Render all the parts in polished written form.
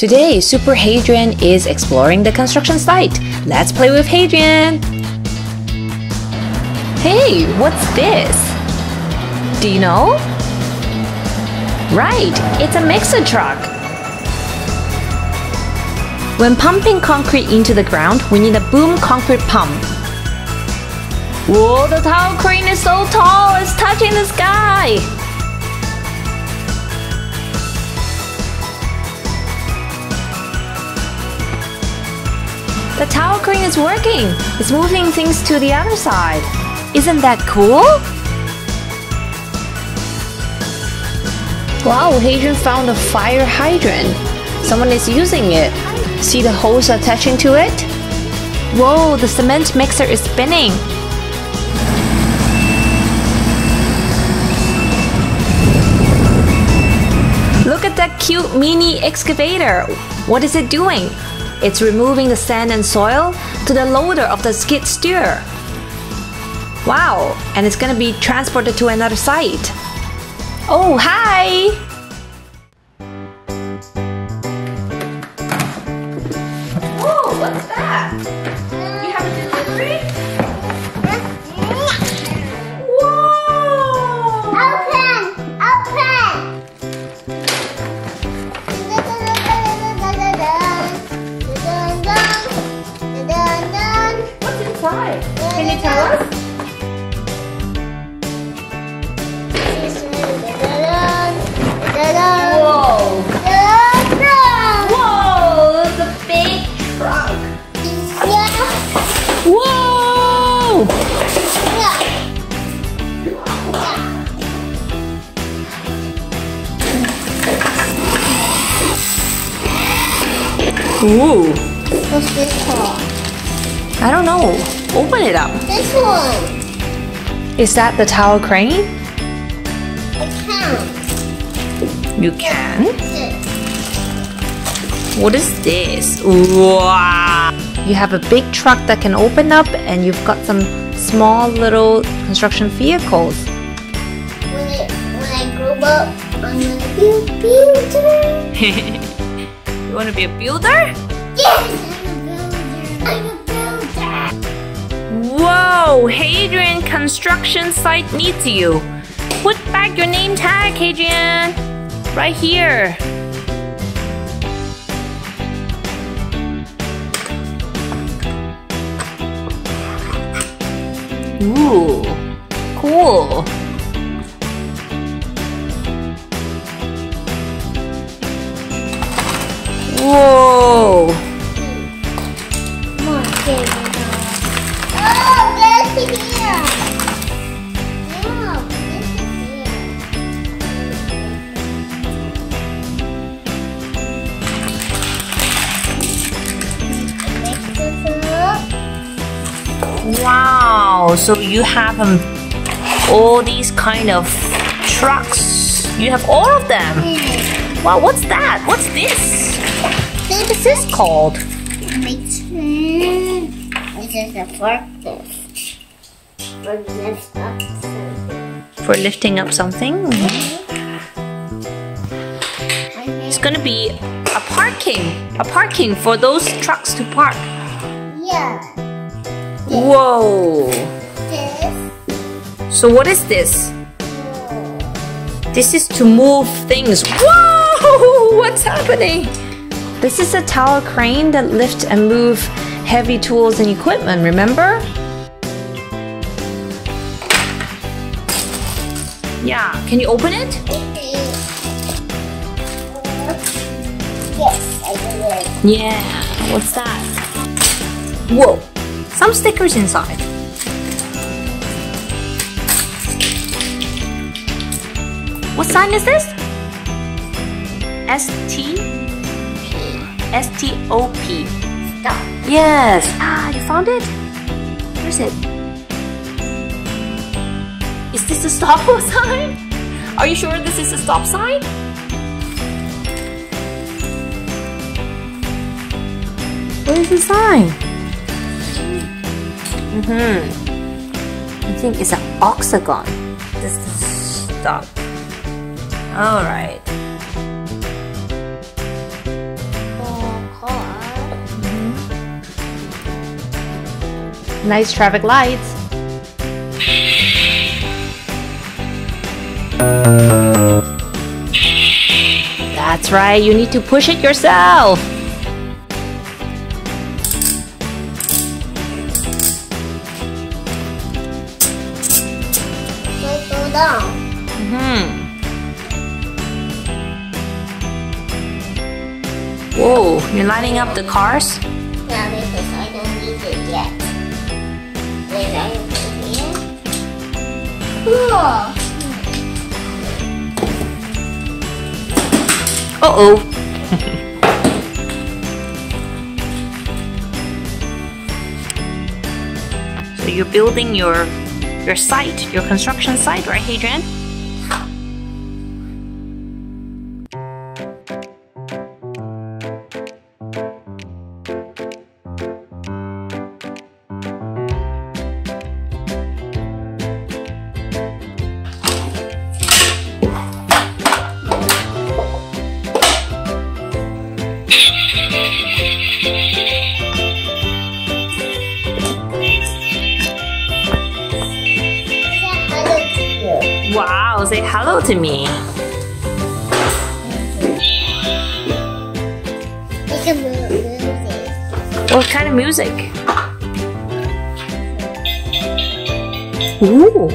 Today, Super Hadrian is exploring the construction site. Let's play with Hadrian! Hey, what's this? Do you know? Right, it's a mixer truck. When pumping concrete into the ground, we need a boom concrete pump. Whoa, the tower crane is so tall, it's touching the sky! The tower crane is working! It's moving things to the other side. Isn't that cool? Wow, Hadrian found a fire hydrant. Someone is using it. See the hose attaching to it? Whoa, the cement mixer is spinning. Look at that cute mini excavator. What is it doing? It's removing the sand and soil to the loader of the skid steer. Wow, and it's gonna be transported to another site. Oh, hi! Whoa, what's that? You have a delivery? Whoa! Open! What's inside? Can you tell us? Whoa! Whoa! It's a big truck! Whoa! Ooh! What's this called? I don't know. Open it up. This one. Is that the tower crane? I can't. You can? What is this? Wow! You have a big truck that can open up and you've got some small little construction vehicles. When I grow up, I'm gonna be a builder. You want to be a builder? Yes, I'm a builder. Whoa! Hadrian construction site needs you. Put back your name tag, Hadrian. Right here. Ooh, cool. Whoa. Come on, baby. Oh, this is here. Yeah, this is here. Mix this up. Wow, so you have all these kind of trucks. You have all of them. Wow, what's that? What's this? What is this called? This is a forklift. For lift up something. For lifting up something? It's gonna be a parking for those trucks to park. Yeah. Whoa! This. So what is this? This is to move things. Whoa! What's happening? This is a tower crane that lifts and moves heavy tools and equipment, remember? Yeah, can you open it? Yes, I did. Yeah, what's that? Whoa, some stickers inside. What sign is this? S-T-O-P. Stop. Yes. Ah, you found it? Where is it? Is this a stop sign? Are you sure this is a stop sign? Where is the sign? I think it's an octagon. This is stop. Alright. Nice traffic lights. That's right, you need to push it yourself. Let's go down. Whoa, you're lining up the cars? Yeah, because I don't need it yet. Wait, I put it here. Cool. Uh-oh. So you're building your site, your construction site, right, Hadrian? Wow, say hello to me. It's a music. What kind of music? Ooh.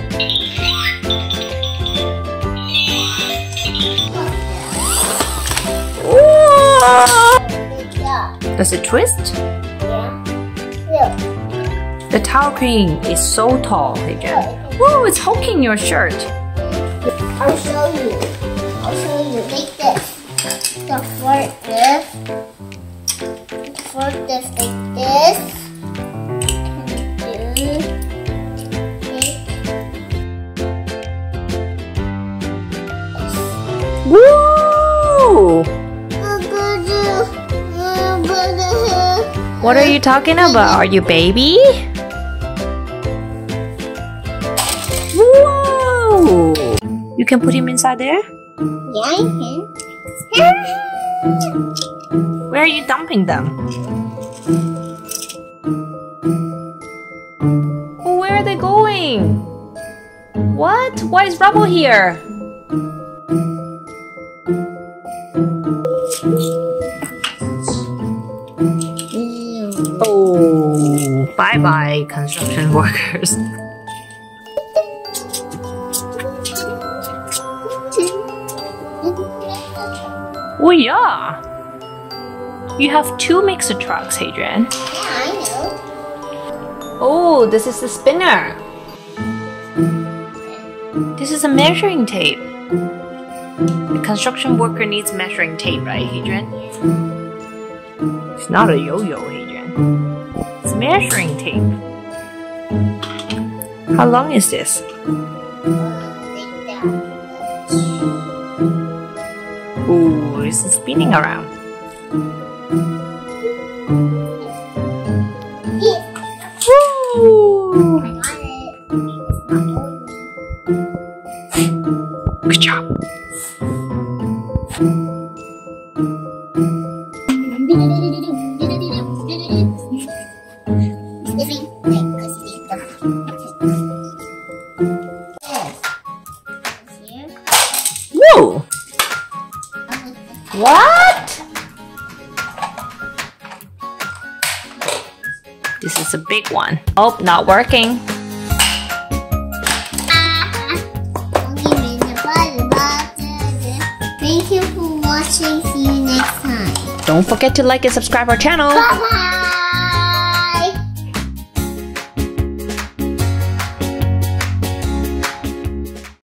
Good job. Does it twist? Yeah. Look. The tower crane is so tall, Hadrian. Whoa, it's hooking your shirt. I'll show you. I'll show you. Like this. The fork this. Fork this like this. Woo! What are you talking about? Are you baby? Whoa! You can put him inside there? Yeah, I can. Where are you dumping them? Oh, where are they going? What? Why is rubble here? Oh, bye-bye, construction workers. Oh yeah! You have two mixer trucks, Hadrian. Yeah, I know. Oh, this is the spinner. This is a measuring tape. The construction worker needs measuring tape, right, Hadrian? It's not a yo-yo, Hadrian. It's measuring tape. How long is this? Ooh, this is spinning around. Woo! Good job. Whoa! What? This is a big one. Oh, not working. Thank you for watching. See you next time. Don't forget to like and subscribe our channel. Bye-bye.